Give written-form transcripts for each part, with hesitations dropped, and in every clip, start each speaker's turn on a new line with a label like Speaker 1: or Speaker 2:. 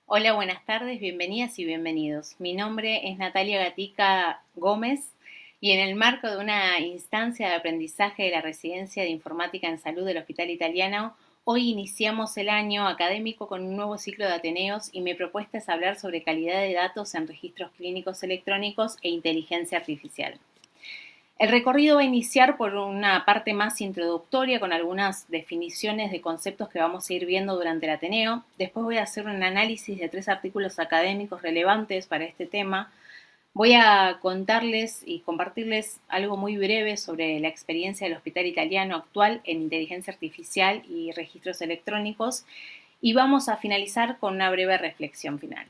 Speaker 1: Hola, buenas tardes, bienvenidas y bienvenidos. Mi nombre es Natalia Gatica Gómez y en el marco de una instancia de aprendizaje de la Residencia de Informática en Salud del Hospital Italiano, hoy iniciamos el año académico con un nuevo ciclo de Ateneos y mi propuesta es hablar sobre calidad de datos en registros clínicos electrónicos e inteligencia artificial. El recorrido va a iniciar por una parte más introductoria con algunas definiciones de conceptos que vamos a ir viendo durante el Ateneo. Después voy a hacer un análisis de 3 artículos académicos relevantes para este tema. Voy a contarles y compartirles algo muy breve sobre la experiencia del Hospital Italiano actual en inteligencia artificial y registros electrónicos y vamos a finalizar con una breve reflexión final.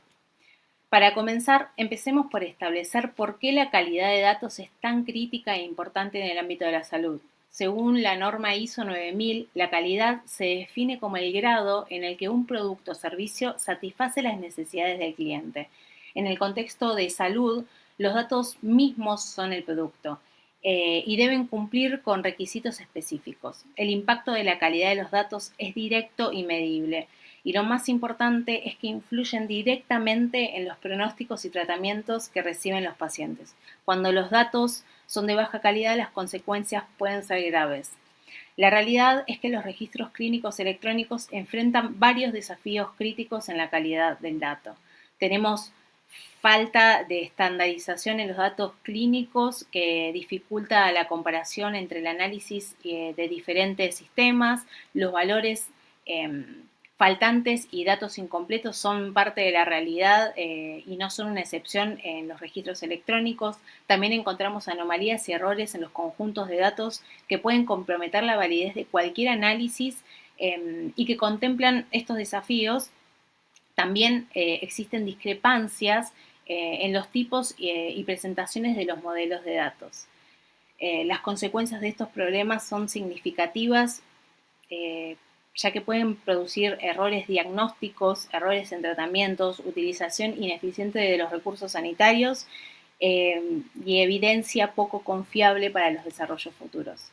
Speaker 1: Para comenzar, empecemos por establecer por qué la calidad de datos es tan crítica e importante en el ámbito de la salud. Según la norma ISO 9000, la calidad se define como el grado en el que un producto o servicio satisface las necesidades del cliente. En el contexto de salud, los datos mismos son el producto y deben cumplir con requisitos específicos. El impacto de la calidad de los datos es directo y medible. Y lo más importante es que influyen directamente en los pronósticos y tratamientos que reciben los pacientes. Cuando los datos son de baja calidad, las consecuencias pueden ser graves. La realidad es que los registros clínicos electrónicos enfrentan varios desafíos críticos en la calidad del dato. Tenemos falta de estandarización en los datos clínicos que dificulta la comparación entre el análisis de diferentes sistemas, los valores faltantes y datos incompletos son parte de la realidad y no son una excepción en los registros electrónicos. También encontramos anomalías y errores en los conjuntos de datos que pueden comprometer la validez de cualquier análisis y que contemplan estos desafíos. También existen discrepancias en los tipos y presentaciones de los modelos de datos. Las consecuencias de estos problemas son significativas ya que pueden producir errores diagnósticos, errores en tratamientos, utilización ineficiente de los recursos sanitarios y evidencia poco confiable para los desarrollos futuros.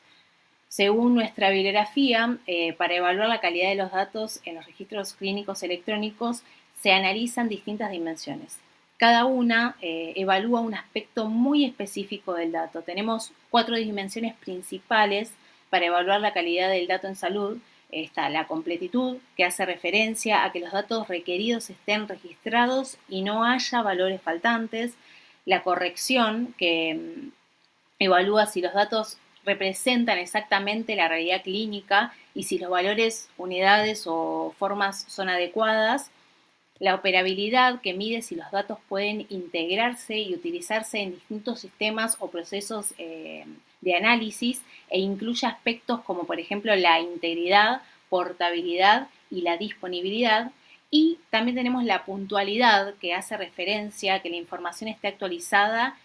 Speaker 1: Según nuestra bibliografía, para evaluar la calidad de los datos en los registros clínicos electrónicos se analizan distintas dimensiones. Cada una evalúa un aspecto muy específico del dato. Tenemos 4 dimensiones principales para evaluar la calidad del dato en salud. Está la completitud, que hace referencia a que los datos requeridos estén registrados y no haya valores faltantes. La corrección, que evalúa si los datos representan exactamente la realidad clínica y si los valores, unidades o formas son adecuadas. La operabilidad, que mide si los datos pueden integrarse y utilizarse en distintos sistemas o procesos de análisis e incluye aspectos como por ejemplo la integridad, portabilidad y la disponibilidad. Y también tenemos la puntualidad, que hace referencia a que la información esté actualizada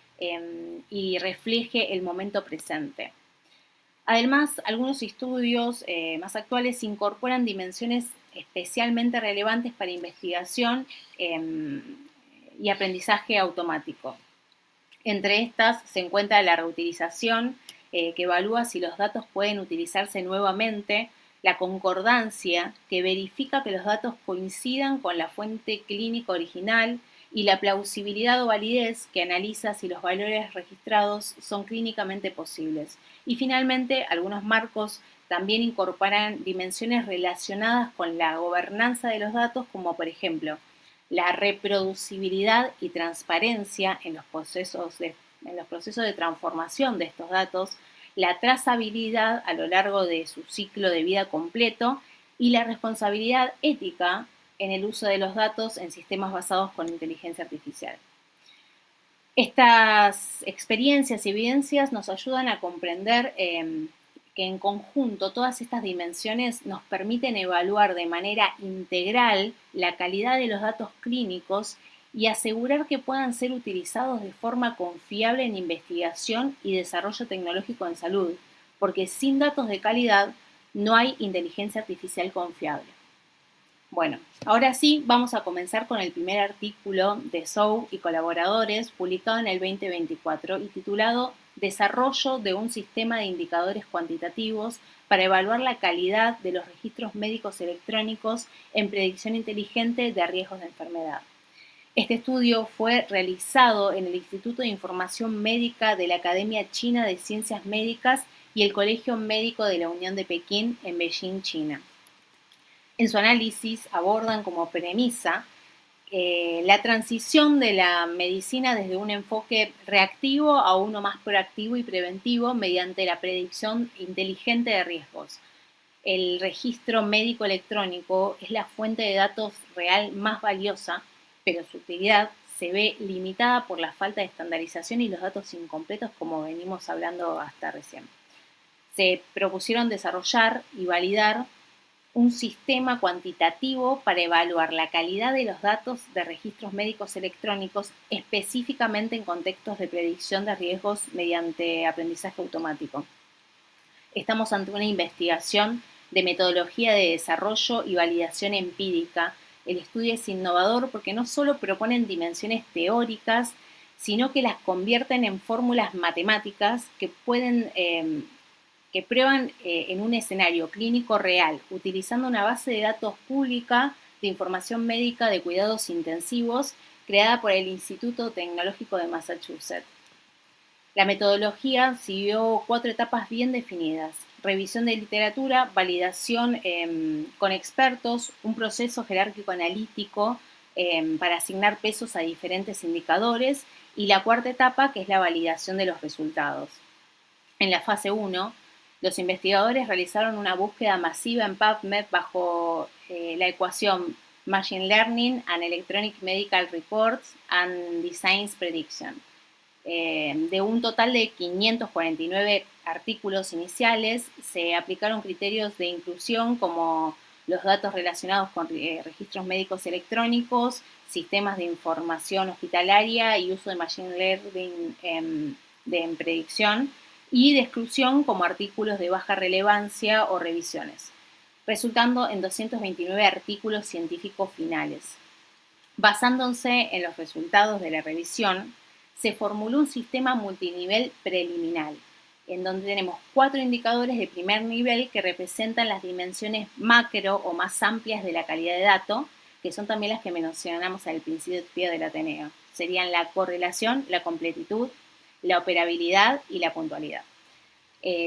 Speaker 1: y refleje el momento presente. Además, algunos estudios más actuales incorporan dimensiones especialmente relevantes para investigación y aprendizaje automático. Entre estas se encuentra la reutilización, que evalúa si los datos pueden utilizarse nuevamente, la concordancia, que verifica que los datos coincidan con la fuente clínica original, y la plausibilidad o validez, que analiza si los valores registrados son clínicamente posibles. Y finalmente, algunos marcos también incorporan dimensiones relacionadas con la gobernanza de los datos, como por ejemplo la reproducibilidad y transparencia en los procesos de transformación de estos datos, la trazabilidad a lo largo de su ciclo de vida completo y la responsabilidad ética en el uso de los datos en sistemas basados con inteligencia artificial. Estas experiencias y evidencias nos ayudan a comprender que en conjunto todas estas dimensiones nos permiten evaluar de manera integral la calidad de los datos clínicos y asegurar que puedan ser utilizados de forma confiable en investigación y desarrollo tecnológico en salud, porque sin datos de calidad no hay inteligencia artificial confiable. Bueno, ahora sí vamos a comenzar con el primer artículo de Zhou y colaboradores publicado en el 2024 y titulado desarrollo de un sistema de indicadores cuantitativos para evaluar la calidad de los registros médicos electrónicos en predicción inteligente de riesgos de enfermedad. Este estudio fue realizado en el Instituto de Información Médica de la Academia China de Ciencias Médicas y el Colegio Médico de la Unión de Pekín en Beijing, China. En su análisis abordan como premisa la transición de la medicina desde un enfoque reactivo a uno más proactivo y preventivo mediante la predicción inteligente de riesgos. El registro médico electrónico es la fuente de datos real más valiosa, pero su utilidad se ve limitada por la falta de estandarización y los datos incompletos, como venimos hablando hasta recién. Se propusieron desarrollar y validar un sistema cuantitativo para evaluar la calidad de los datos de registros médicos electrónicos, específicamente en contextos de predicción de riesgos mediante aprendizaje automático. Estamos ante una investigación de metodología de desarrollo y validación empírica. El estudio es innovador porque no solo proponen dimensiones teóricas, sino que las convierten en fórmulas matemáticas que prueban en un escenario clínico real, utilizando una base de datos pública de información médica de cuidados intensivos creada por el Instituto Tecnológico de Massachusetts. La metodología siguió 4 etapas bien definidas: revisión de literatura, validación con expertos, un proceso jerárquico analítico para asignar pesos a diferentes indicadores, y la 4ª etapa, que es la validación de los resultados. En la fase 1, los investigadores realizaron una búsqueda masiva en PubMed bajo la ecuación Machine Learning and Electronic Medical Reports and Designs Prediction. De un total de 549 artículos iniciales, se aplicaron criterios de inclusión como los datos relacionados con registros médicos electrónicos, sistemas de información hospitalaria y uso de Machine Learning en predicción, y de exclusión como artículos de baja relevancia o revisiones, resultando en 229 artículos científicos finales. Basándose en los resultados de la revisión, se formuló un sistema multinivel preliminar, en donde tenemos 4 indicadores de primer nivel que representan las dimensiones macro o más amplias de la calidad de datos, que son también las que mencionamos al principio del Ateneo. Serían la correlación, la completitud, la operabilidad y la puntualidad.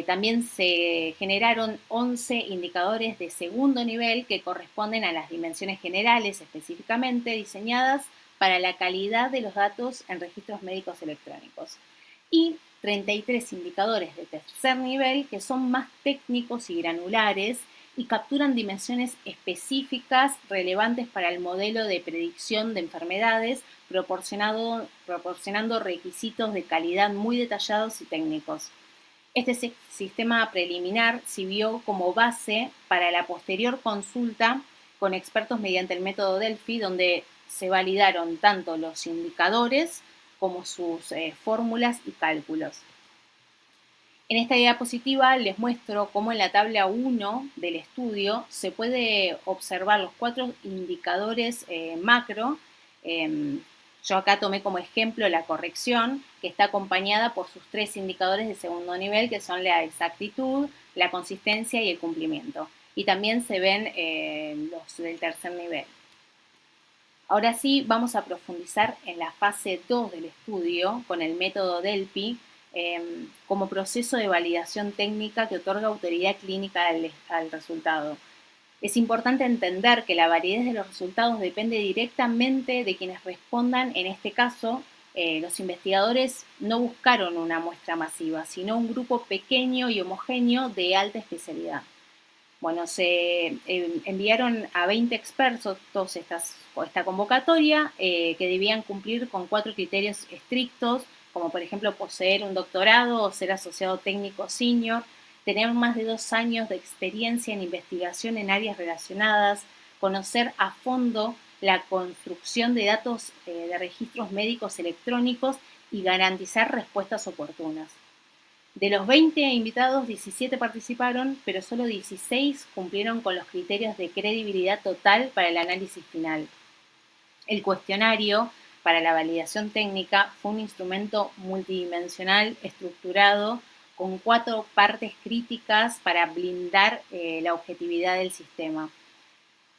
Speaker 1: También se generaron 11 indicadores de segundo nivel que corresponden a las dimensiones generales específicamente diseñadas para la calidad de los datos en registros médicos electrónicos, y 33 indicadores de tercer nivel que son más técnicos y granulares y capturan dimensiones específicas relevantes para el modelo de predicción de enfermedades, proporcionando requisitos de calidad muy detallados y técnicos. Este sistema preliminar sirvió como base para la posterior consulta con expertos mediante el método Delphi, donde se validaron tanto los indicadores como sus fórmulas y cálculos. En esta diapositiva les muestro cómo en la tabla 1 del estudio se puede observar los 4 indicadores macro. Yo acá tomé como ejemplo la corrección, que está acompañada por sus 3 indicadores de segundo nivel, que son la exactitud, la consistencia y el cumplimiento. Y también se ven los del tercer nivel. Ahora sí, vamos a profundizar en la fase 2 del estudio con el método Delphi como proceso de validación técnica que otorga autoridad clínica al resultado. Es importante entender que la validez de los resultados depende directamente de quienes respondan. En este caso, los investigadores no buscaron una muestra masiva, sino un grupo pequeño y homogéneo de alta especialidad. Bueno, se enviaron a 20 expertos esta convocatoria que debían cumplir con 4 criterios estrictos, como por ejemplo poseer un doctorado o ser asociado técnico senior, tener más de 2 años de experiencia en investigación en áreas relacionadas, conocer a fondo la construcción de datos de registros médicos electrónicos y garantizar respuestas oportunas. De los 20 invitados, 17 participaron, pero solo 16 cumplieron con los criterios de credibilidad total para el análisis final. El cuestionario para la validación técnica fue un instrumento multidimensional estructurado con 4 partes críticas para blindar la objetividad del sistema.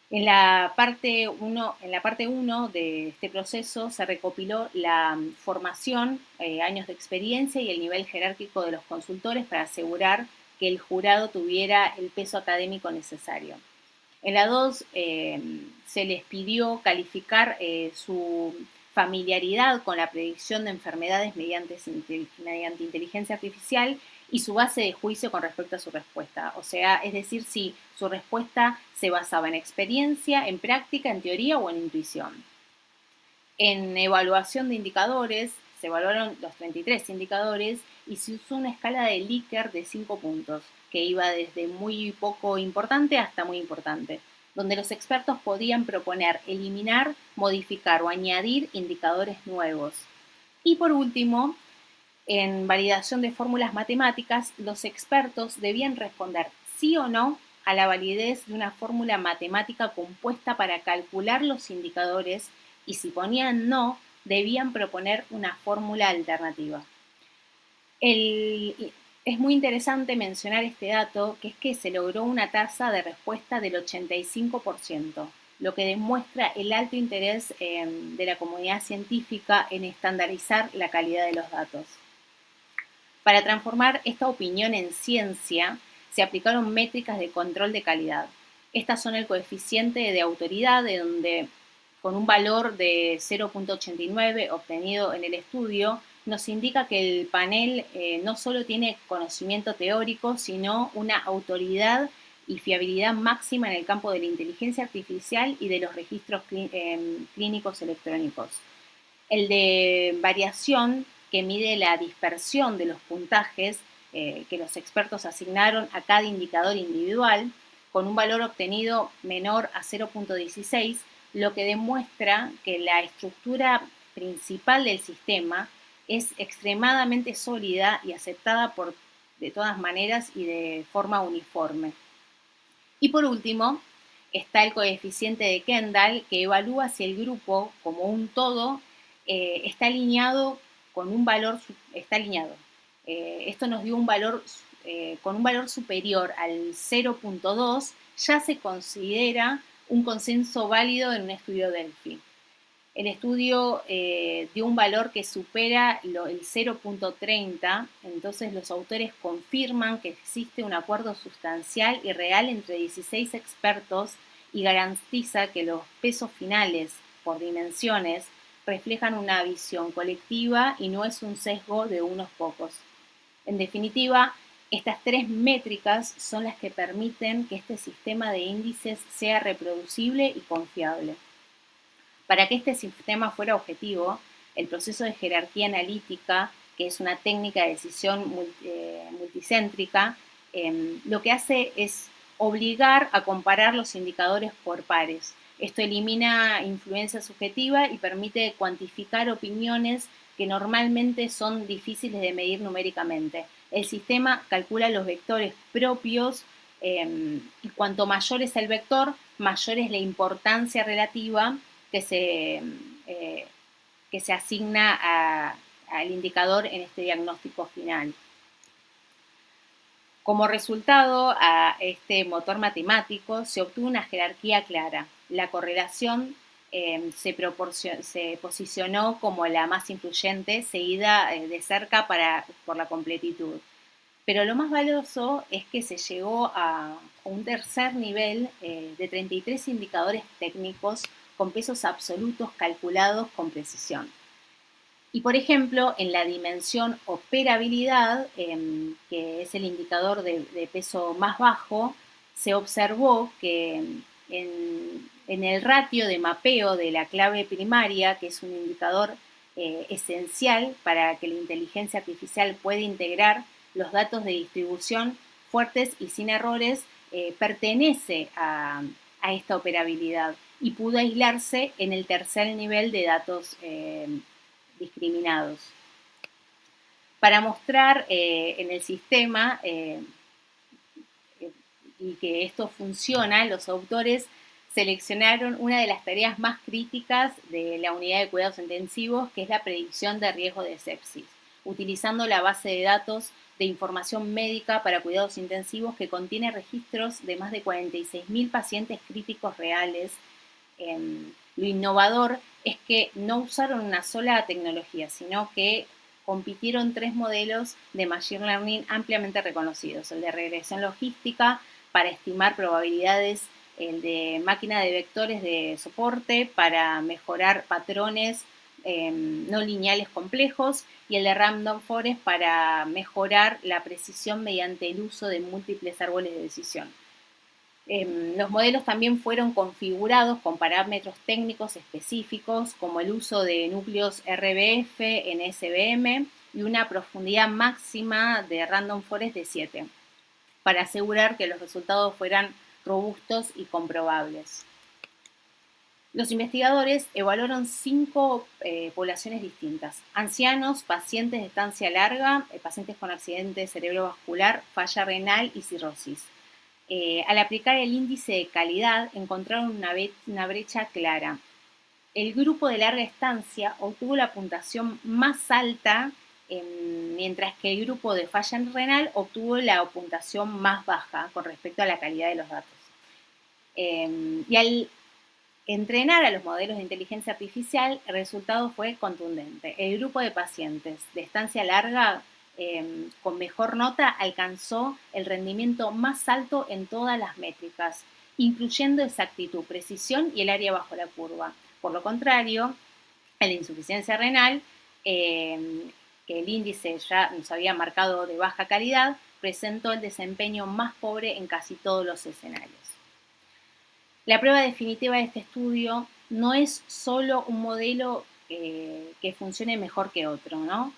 Speaker 1: En la parte 1 de este proceso se recopiló la formación, años de experiencia y el nivel jerárquico de los consultores para asegurar que el jurado tuviera el peso académico necesario. En la 2 se les pidió calificar su familiaridad con la predicción de enfermedades mediante inteligencia artificial y su base de juicio con respecto a su respuesta. O sea, es decir, si su respuesta se basaba en experiencia, en práctica, en teoría o en intuición. En evaluación de indicadores, se evaluaron los 33 indicadores y se usó una escala de Likert de 5 puntos, que iba desde muy poco importante hasta muy importante, donde los expertos podían proponer eliminar, modificar o añadir indicadores nuevos. Y por último, en validación de fórmulas matemáticas, los expertos debían responder sí o no a la validez de una fórmula matemática compuesta para calcular los indicadores y si ponían no, debían proponer una fórmula alternativa. Es muy interesante mencionar este dato, que es que se logró una tasa de respuesta del 85%, lo que demuestra el alto interés de la comunidad científica en estandarizar la calidad de los datos. Para transformar esta opinión en ciencia, se aplicaron métricas de control de calidad. Estas son el coeficiente de autoridad, de donde con un valor de 0.89 obtenido en el estudio, nos indica que el panel no solo tiene conocimiento teórico, sino una autoridad y fiabilidad máxima en el campo de la inteligencia artificial y de los registros clínicos electrónicos. El de variación, que mide la dispersión de los puntajes que los expertos asignaron a cada indicador individual, con un valor obtenido menor a 0.16, lo que demuestra que la estructura principal del sistema es extremadamente sólida y aceptada de todas maneras y de forma uniforme. Y por último, está el coeficiente de Kendall, que evalúa si el grupo, como un todo, está alineado con un valor, está alineado. Esto nos dio un valor, con un valor superior al 0.2, ya se considera un consenso válido en un estudio Delphi. El estudio dio un valor que supera el 0.30, entonces los autores confirman que existe un acuerdo sustancial y real entre 16 expertos y garantiza que los pesos finales por dimensiones reflejan una visión colectiva y no es un sesgo de unos pocos. En definitiva, estas 3 métricas son las que permiten que este sistema de índices sea reproducible y confiable. Para que este sistema fuera objetivo, el proceso de jerarquía analítica, que es una técnica de decisión multicéntrica, lo que hace es obligar a comparar los indicadores por pares. Esto elimina influencia subjetiva y permite cuantificar opiniones que normalmente son difíciles de medir numéricamente. El sistema calcula los vectores propios y cuanto mayor es el vector, mayor es la importancia relativa eh, que se asigna al indicador en este diagnóstico final. Como resultado a este motor matemático se obtuvo una jerarquía clara. La correlación se posicionó como la más influyente, seguida de cerca por la completitud. Pero lo más valioso es que se llegó a un tercer nivel de 33 indicadores técnicos con pesos absolutos calculados con precisión. Y por ejemplo, en la dimensión operabilidad, que es el indicador de peso más bajo, se observó que en el ratio de mapeo de la clave primaria, que es un indicador esencial para que la inteligencia artificial pueda integrar los datos de distribución fuertes y sin errores, pertenece a esta operabilidad y pudo aislarse en el tercer nivel de datos discriminados. Para mostrar en el sistema y que esto funciona, los autores seleccionaron una de las tareas más críticas de la unidad de cuidados intensivos, que es la predicción de riesgo de sepsis, utilizando la base de datos de información médica para cuidados intensivos que contiene registros de más de 46.000 pacientes críticos reales. Lo innovador es que no usaron una sola tecnología, sino que compitieron 3 modelos de Machine Learning ampliamente reconocidos: el de regresión logística para estimar probabilidades, el de máquina de vectores de soporte para mejorar patrones no lineales complejos, y el de Random Forest para mejorar la precisión mediante el uso de múltiples árboles de decisión. Los modelos también fueron configurados con parámetros técnicos específicos, como el uso de núcleos RBF en SVM y una profundidad máxima de Random Forest de 7, para asegurar que los resultados fueran robustos y comprobables. Los investigadores evaluaron 5 poblaciones distintas: ancianos, pacientes de estancia larga, pacientes con accidente cerebrovascular, falla renal y cirrosis. Al aplicar el índice de calidad, encontraron una brecha clara. El grupo de larga estancia obtuvo la puntuación más alta, mientras que el grupo de falla renal obtuvo la puntuación más baja con respecto a la calidad de los datos. Y al entrenar a los modelos de inteligencia artificial, el resultado fue contundente. El grupo de pacientes de estancia larga con mejor nota alcanzó el rendimiento más alto en todas las métricas, incluyendo exactitud, precisión y el área bajo la curva. Por lo contrario, en la insuficiencia renal, que el índice ya nos había marcado de baja calidad, presentó el desempeño más pobre en casi todos los escenarios. La prueba definitiva de este estudio no es solo un modelo que funcione mejor que otro, ¿no?,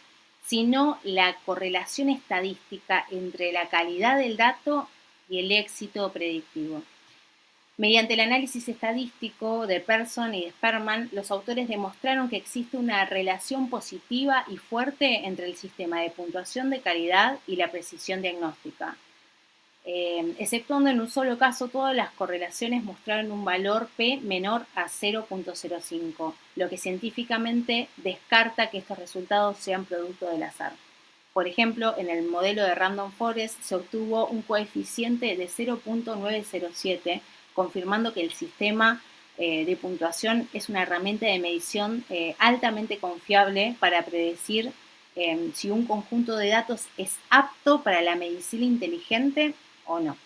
Speaker 1: sino la correlación estadística entre la calidad del dato y el éxito predictivo. Mediante el análisis estadístico de Pearson y de Sperman, los autores demostraron que existe una relación positiva y fuerte entre el sistema de puntuación de calidad y la precisión diagnóstica. Exceptuando en un solo caso, todas las correlaciones mostraron un valor P menor a 0.05, lo que científicamente descarta que estos resultados sean producto del azar. Por ejemplo, en el modelo de Random Forest se obtuvo un coeficiente de 0.907, confirmando que el sistema de puntuación es una herramienta de medición altamente confiable para predecir si un conjunto de datos es apto para la medicina inteligente o no.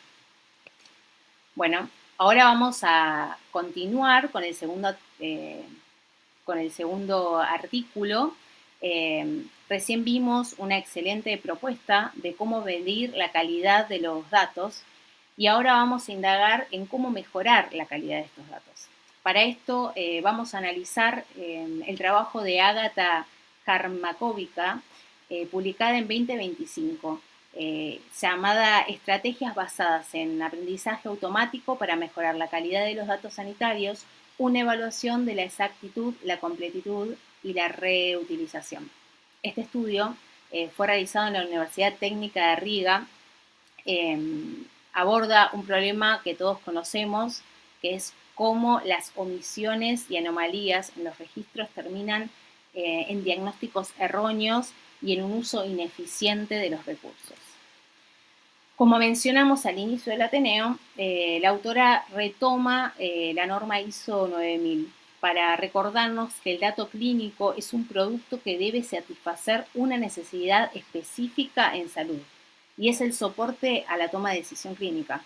Speaker 1: Bueno, ahora vamos a continuar con el segundo artículo. Recién vimos una excelente propuesta de cómo medir la calidad de los datos, y ahora vamos a indagar en cómo mejorar la calidad de estos datos. Para esto vamos a analizar el trabajo de Agata Karmakovica, publicada en 2025, llamada Estrategias basadas en aprendizaje automático para mejorar la calidad de los datos sanitarios, una evaluación de la exactitud, la completitud y la reutilización. Este estudio fue realizado en la Universidad Técnica de Riga. Aborda un problema que todos conocemos, que es cómo las omisiones y anomalías en los registros terminan en diagnósticos erróneos y en un uso ineficiente de los recursos. Como mencionamos al inicio del Ateneo, la autora retoma la norma ISO 9000 para recordarnos que el dato clínico es un producto que debe satisfacer una necesidad específica en salud, y es el soporte a la toma de decisión clínica.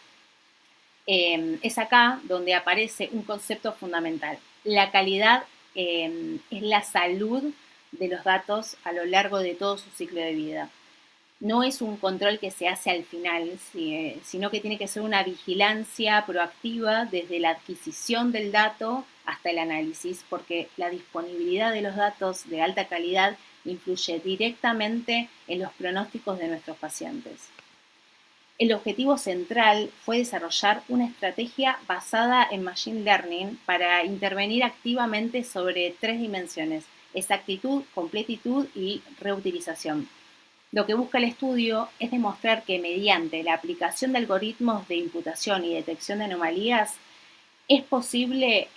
Speaker 1: Es acá donde aparece un concepto fundamental. La calidad es la salud de los datos a lo largo de todo su ciclo de vida. No es un control que se hace al final, sino que tiene que ser una vigilancia proactiva desde la adquisición del dato hasta el análisis, porque la disponibilidad de los datos de alta calidad influye directamente en los pronósticos de nuestros pacientes. El objetivo central fue desarrollar una estrategia basada en Machine Learning para intervenir activamente sobre 3 dimensiones: exactitud, completitud y reutilización. Lo que busca el estudio es demostrar que mediante la aplicación de algoritmos de imputación y detección de anomalías, es posible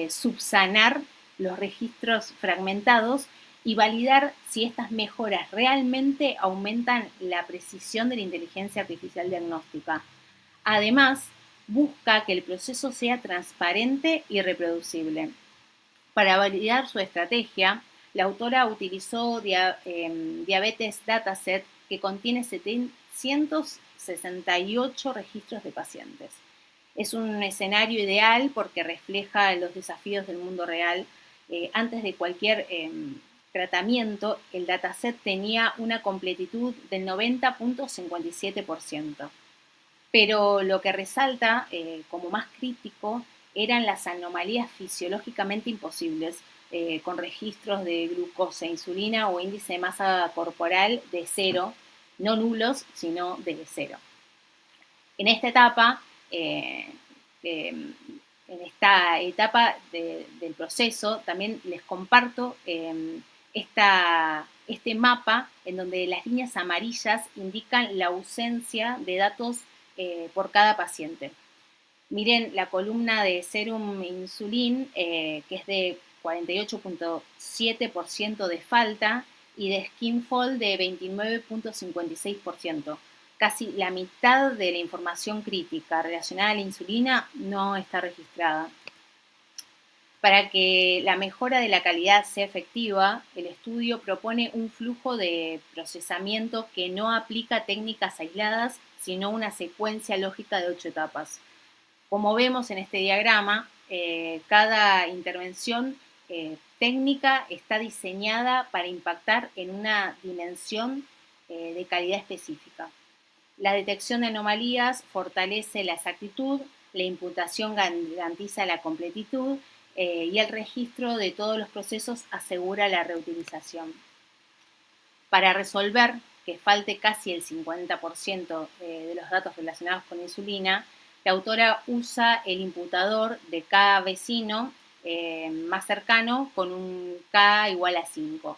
Speaker 1: subsanar los registros fragmentados y validar si estas mejoras realmente aumentan la precisión de la inteligencia artificial diagnóstica. Además, busca que el proceso sea transparente y reproducible. Para validar su estrategia, la autora utilizó Diabetes Dataset, que contiene 768 registros de pacientes. Es un escenario ideal porque refleja los desafíos del mundo real. Antes de cualquier tratamiento, el dataset tenía una completitud del 90.57%. Pero lo que resalta como más crítico eran las anomalías fisiológicamente imposibles, con registros de glucosa, insulina o índice de masa corporal de cero, no nulos, sino de cero. En esta etapa, en esta etapa del proceso, también les comparto este mapa en donde las líneas amarillas indican la ausencia de datos por cada paciente. Miren la columna de serum insulin, que es de 48.7% de falta y de skin fold de 29.56%. Casi la mitad de la información crítica relacionada a la insulina no está registrada. Para que la mejora de la calidad sea efectiva, el estudio propone un flujo de procesamiento que no aplica técnicas aisladas, sino una secuencia lógica de 8 etapas. Como vemos en este diagrama, cada intervención técnica está diseñada para impactar en una dimensión de calidad específica. La detección de anomalías fortalece la exactitud, la imputación garantiza la completitud y el registro de todos los procesos asegura la reutilización. Para resolver que falte casi el 50% de los datos relacionados con insulina, la autora usa el imputador de cada vecino más cercano con un K igual a 5.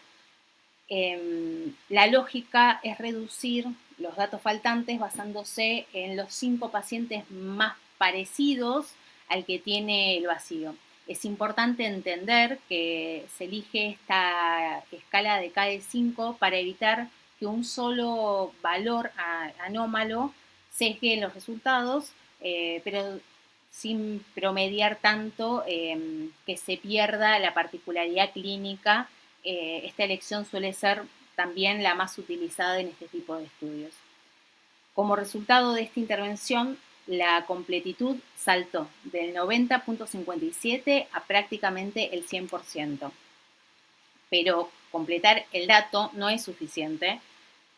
Speaker 1: La lógica es reducir los datos faltantes basándose en los 5 pacientes más parecidos al que tiene el vacío. Es importante entender que se elige esta escala de K de 5 para evitar que un solo valor anómalo sesgue los resultados, pero sin promediar tanto que se pierda la particularidad clínica. Esta elección suele ser también la más utilizada en este tipo de estudios. Como resultado de esta intervención, la completitud saltó del 90.57 a prácticamente el 100%. Pero completar el dato no es suficiente,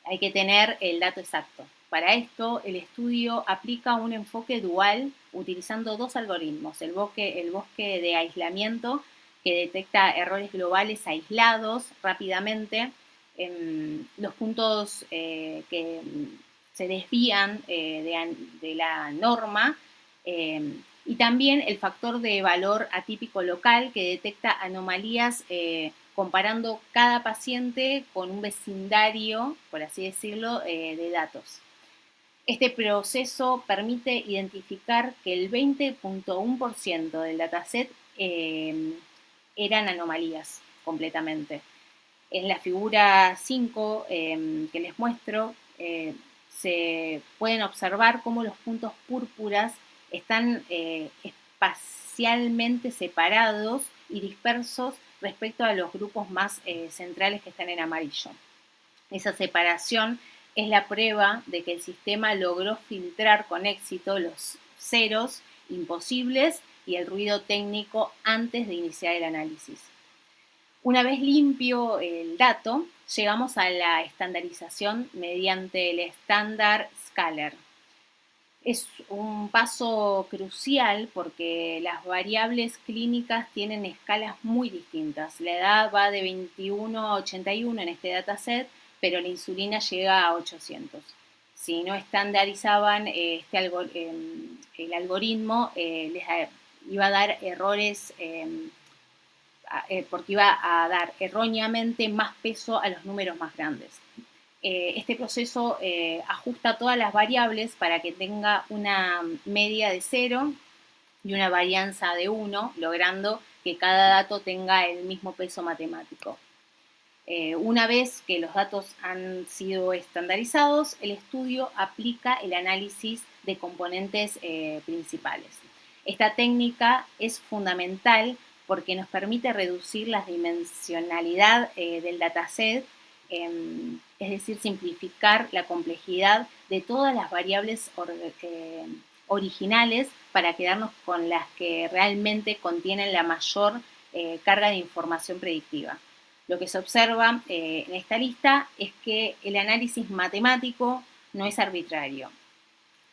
Speaker 1: hay que tener el dato exacto. Para esto, el estudio aplica un enfoque dual utilizando dos algoritmos, el bosque de aislamiento, que detecta errores globales aislados rápidamente, los puntos que se desvían de la norma, y también el factor de valor atípico local, que detecta anomalías comparando cada paciente con un vecindario, por así decirlo, de datos. Este proceso permite identificar que el 20.1% del dataset eran anomalías completamente. En la figura 5 que les muestro, se pueden observar cómo los puntos púrpuras están espacialmente separados y dispersos respecto a los grupos más centrales que están en amarillo. Esa separación es la prueba de que el sistema logró filtrar con éxito los ceros imposibles y el ruido técnico antes de iniciar el análisis. Una vez limpio el dato, llegamos a la estandarización mediante el estándar Scalar. Es un paso crucial porque las variables clínicas tienen escalas muy distintas. La edad va de 21 a 81 en este dataset, pero la insulina llega a 800. Si no estandarizaban el algoritmo, les iba a dar errores porque iba a dar erróneamente más peso a los números más grandes. Este proceso ajusta todas las variables para que tenga una media de 0 y una varianza de 1, logrando que cada dato tenga el mismo peso matemático. Una vez que los datos han sido estandarizados, el estudio aplica el análisis de componentes principales. Esta técnica es fundamental porque nos permite reducir la dimensionalidad del dataset, es decir, simplificar la complejidad de todas las variables originales para quedarnos con las que realmente contienen la mayor carga de información predictiva. Lo que se observa en esta lista es que el análisis matemático no es arbitrario.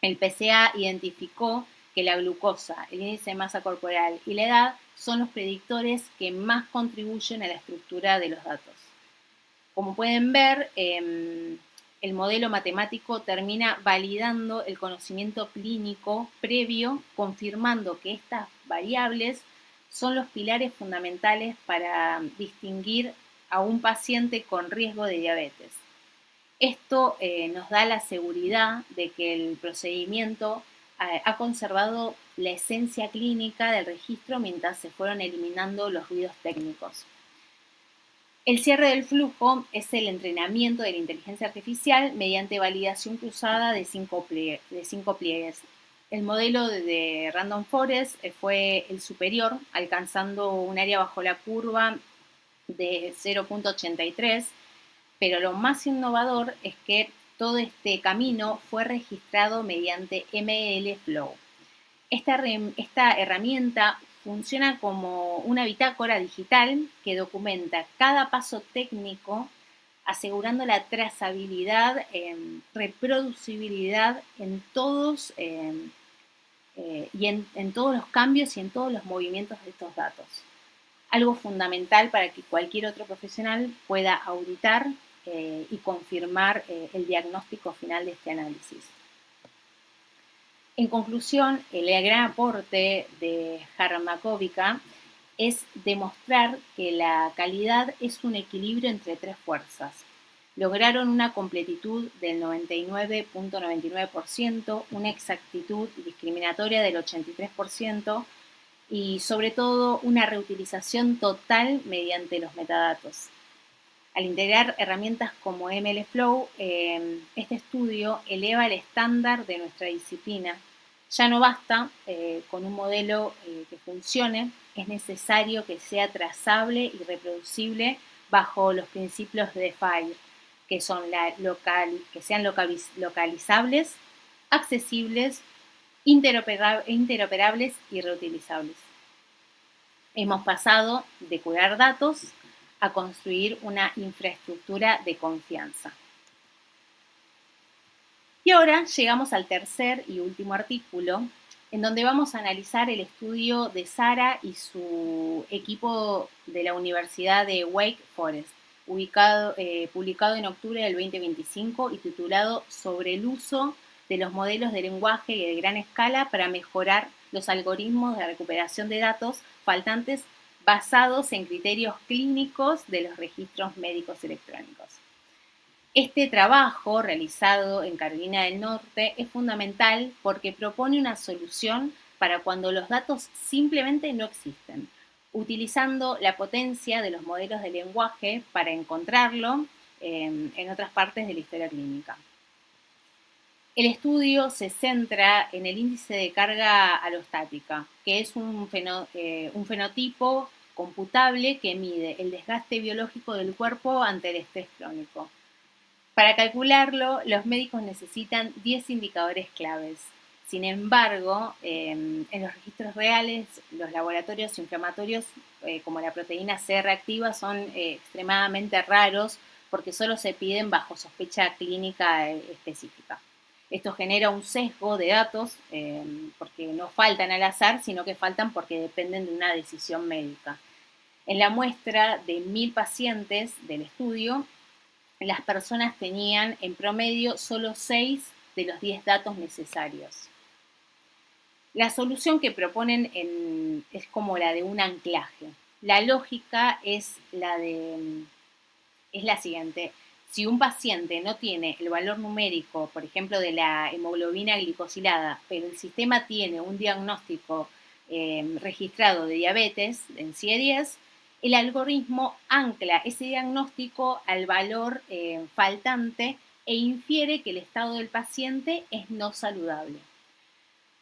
Speaker 1: El PCA identificó que la glucosa, el índice de masa corporal y la edad son los predictores que más contribuyen a la estructura de los datos. Como pueden ver, el modelo matemático termina validando el conocimiento clínico previo, confirmando que estas variables son los pilares fundamentales para distinguir a un paciente con riesgo de diabetes. Esto nos da la seguridad de que el procedimiento ha conservado la esencia clínica del registro mientras se fueron eliminando los ruidos técnicos. El cierre del flujo es el entrenamiento de la inteligencia artificial mediante validación cruzada de 5 pliegues. El modelo de Random Forest fue el superior, alcanzando un área bajo la curva de 0.83, pero lo más innovador es que todo este camino fue registrado mediante MLflow. Esta herramienta funciona como una bitácora digital que documenta cada paso técnico, asegurando la trazabilidad, reproducibilidad en todos y en todos los cambios y en todos los movimientos de estos datos. Algo fundamental para que cualquier otro profesional pueda auditar y confirmar el diagnóstico final de este análisis. En conclusión, el gran aporte de Harmakovica es demostrar que la calidad es un equilibrio entre tres fuerzas. Lograron una completitud del 99.99%, una exactitud discriminatoria del 83% y sobre todo una reutilización total mediante los metadatos. Al integrar herramientas como MLflow, este estudio eleva el estándar de nuestra disciplina. Ya no basta con un modelo que funcione, es necesario que sea trazable y reproducible bajo los principios de FIRE, que son que sean localizables, accesibles, interoperables y reutilizables. Hemos pasado de curar datos a construir una infraestructura de confianza. Y ahora llegamos al tercer y último artículo, en donde vamos a analizar el estudio de Sara y su equipo de la Universidad de Wake Forest, publicado en octubre del 2025 y titulado Sobre el uso de los modelos de lenguaje de gran escala para mejorar los algoritmos de recuperación de datos faltantes basados en criterios clínicos de los registros médicos electrónicos. Este trabajo, realizado en Carolina del Norte, es fundamental porque propone una solución para cuando los datos simplemente no existen, utilizando la potencia de los modelos de lenguaje para encontrarlo en otras partes de la historia clínica. El estudio se centra en el índice de carga alostática, que es un fenotipo computable que mide el desgaste biológico del cuerpo ante el estrés crónico. Para calcularlo, los médicos necesitan 10 indicadores claves. Sin embargo, en los registros reales, los laboratorios inflamatorios como la proteína C reactiva son extremadamente raros porque solo se piden bajo sospecha clínica específica. Esto genera un sesgo de datos porque no faltan al azar, sino que faltan porque dependen de una decisión médica. En la muestra de 1000 pacientes del estudio, las personas tenían en promedio solo 6 de los 10 datos necesarios. La solución que proponen es como la de un anclaje. La lógica es la siguiente. Si un paciente no tiene el valor numérico, por ejemplo, de la hemoglobina glicosilada, pero el sistema tiene un diagnóstico registrado de diabetes en CIE-10, el algoritmo ancla ese diagnóstico al valor faltante e infiere que el estado del paciente es no saludable.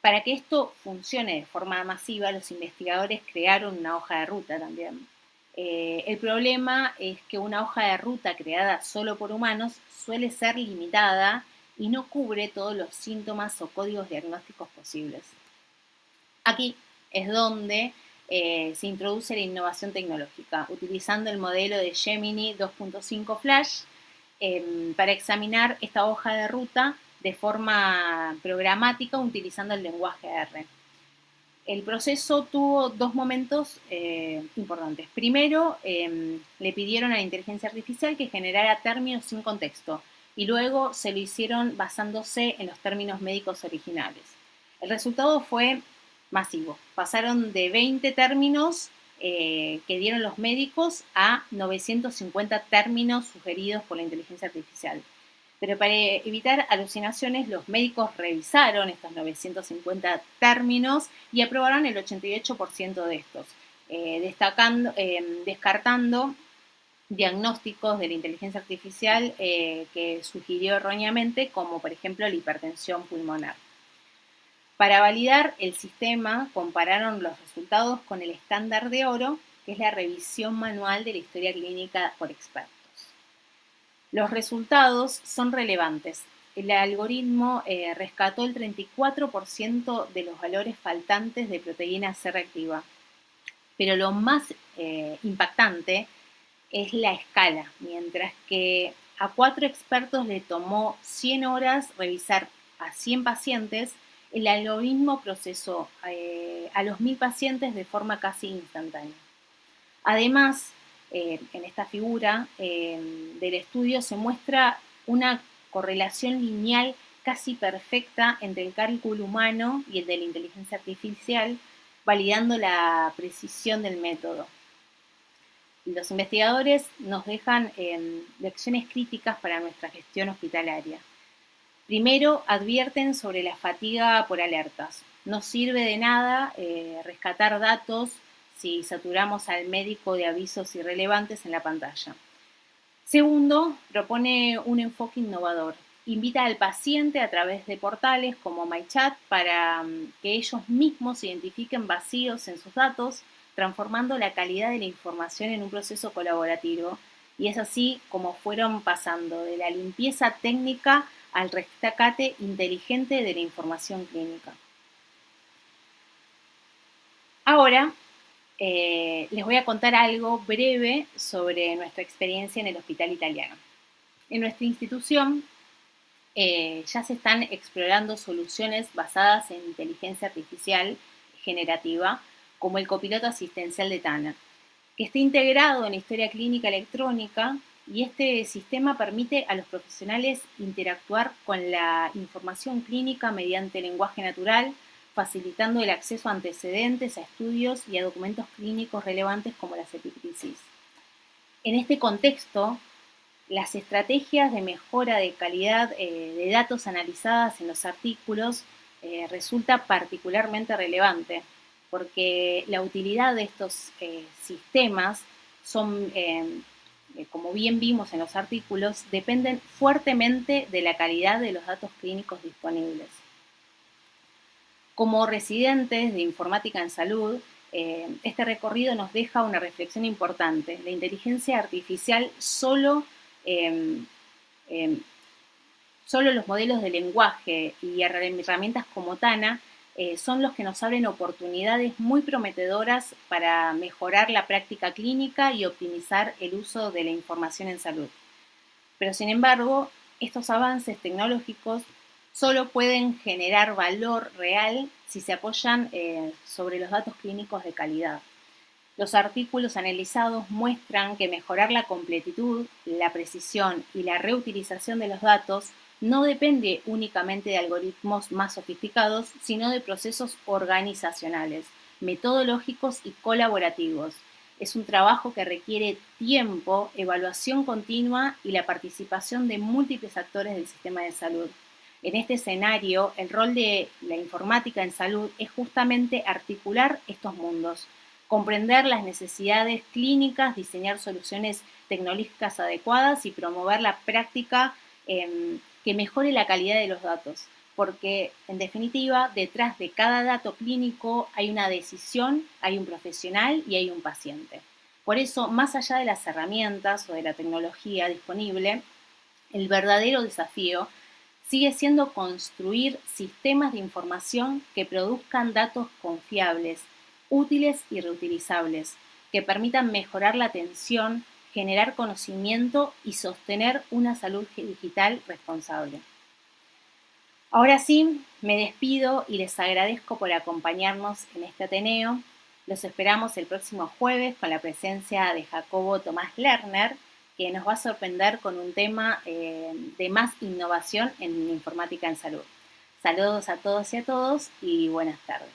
Speaker 1: Para que esto funcione de forma masiva, los investigadores crearon una hoja de ruta también. El problema es que una hoja de ruta creada solo por humanos suele ser limitada y no cubre todos los síntomas o códigos diagnósticos posibles. Aquí es donde se introduce la innovación tecnológica, utilizando el modelo de Gemini 2.5 Flash para examinar esta hoja de ruta de forma programática utilizando el lenguaje R. El proceso tuvo dos momentos importantes. Primero, le pidieron a la inteligencia artificial que generara términos sin contexto y luego se lo hicieron basándose en los términos médicos originales. El resultado fue masivo. Pasaron de 20 términos que dieron los médicos a 950 términos sugeridos por la inteligencia artificial. Pero para evitar alucinaciones, los médicos revisaron estos 950 términos y aprobaron el 88% de estos, descartando diagnósticos de la inteligencia artificial que sugirió erróneamente, como por ejemplo la hipertensión pulmonar. Para validar el sistema, compararon los resultados con el estándar de oro, que es la revisión manual de la historia clínica por expertos. Los resultados son relevantes. El algoritmo rescató el 34% de los valores faltantes de proteína C reactiva. Pero lo más impactante es la escala. Mientras que a 4 expertos le tomó 100 horas revisar a 100 pacientes, el algoritmo procesó a los 1000 pacientes de forma casi instantánea. Además, en esta figura del estudio se muestra una correlación lineal casi perfecta entre el cálculo humano y el de la inteligencia artificial, validando la precisión del método. Los investigadores nos dejan lecciones críticas para nuestra gestión hospitalaria. Primero, advierten sobre la fatiga por alertas. No sirve de nada rescatar datos si saturamos al médico de avisos irrelevantes en la pantalla. Segundo, propone un enfoque innovador. Invita al paciente a través de portales como MyChat para que ellos mismos identifiquen vacíos en sus datos, transformando la calidad de la información en un proceso colaborativo. Y es así como fueron pasando de la limpieza técnica al rescate inteligente de la información clínica. Ahora, les voy a contar algo breve sobre nuestra experiencia en el Hospital Italiano. En nuestra institución ya se están explorando soluciones basadas en inteligencia artificial generativa, como el copiloto asistencial de Tana, que está integrado en historia clínica electrónica, y este sistema permite a los profesionales interactuar con la información clínica mediante lenguaje natural, facilitando el acceso a antecedentes, a estudios y a documentos clínicos relevantes como las epícrisis. En este contexto, las estrategias de mejora de calidad de datos analizadas en los artículos resulta particularmente relevante, porque la utilidad de estos sistemas son, como bien vimos en los artículos, dependen fuertemente de la calidad de los datos clínicos disponibles. Como residentes de informática en salud, este recorrido nos deja una reflexión importante. La inteligencia artificial solo los modelos de lenguaje y herramientas como Tana son los que nos abren oportunidades muy prometedoras para mejorar la práctica clínica y optimizar el uso de la información en salud. Pero sin embargo, estos avances tecnológicos solo pueden generar valor real si se apoyan sobre los datos clínicos de calidad. Los artículos analizados muestran que mejorar la completitud, la precisión y la reutilización de los datos no depende únicamente de algoritmos más sofisticados, sino de procesos organizacionales, metodológicos y colaborativos. Es un trabajo que requiere tiempo, evaluación continua y la participación de múltiples actores del sistema de salud. En este escenario, el rol de la informática en salud es justamente articular estos mundos, comprender las necesidades clínicas, diseñar soluciones tecnológicas adecuadas y promover la práctica que mejore la calidad de los datos. Porque, en definitiva, detrás de cada dato clínico hay una decisión, hay un profesional y hay un paciente. Por eso, más allá de las herramientas o de la tecnología disponible, el verdadero desafío sigue siendo construir sistemas de información que produzcan datos confiables, útiles y reutilizables, que permitan mejorar la atención, generar conocimiento y sostener una salud digital responsable. Ahora sí, me despido y les agradezco por acompañarnos en este Ateneo. Los esperamos el próximo jueves con la presencia de Jacobo Tomás Lerner, que nos va a sorprender con un tema de más innovación en informática en salud. Saludos a todos y buenas tardes.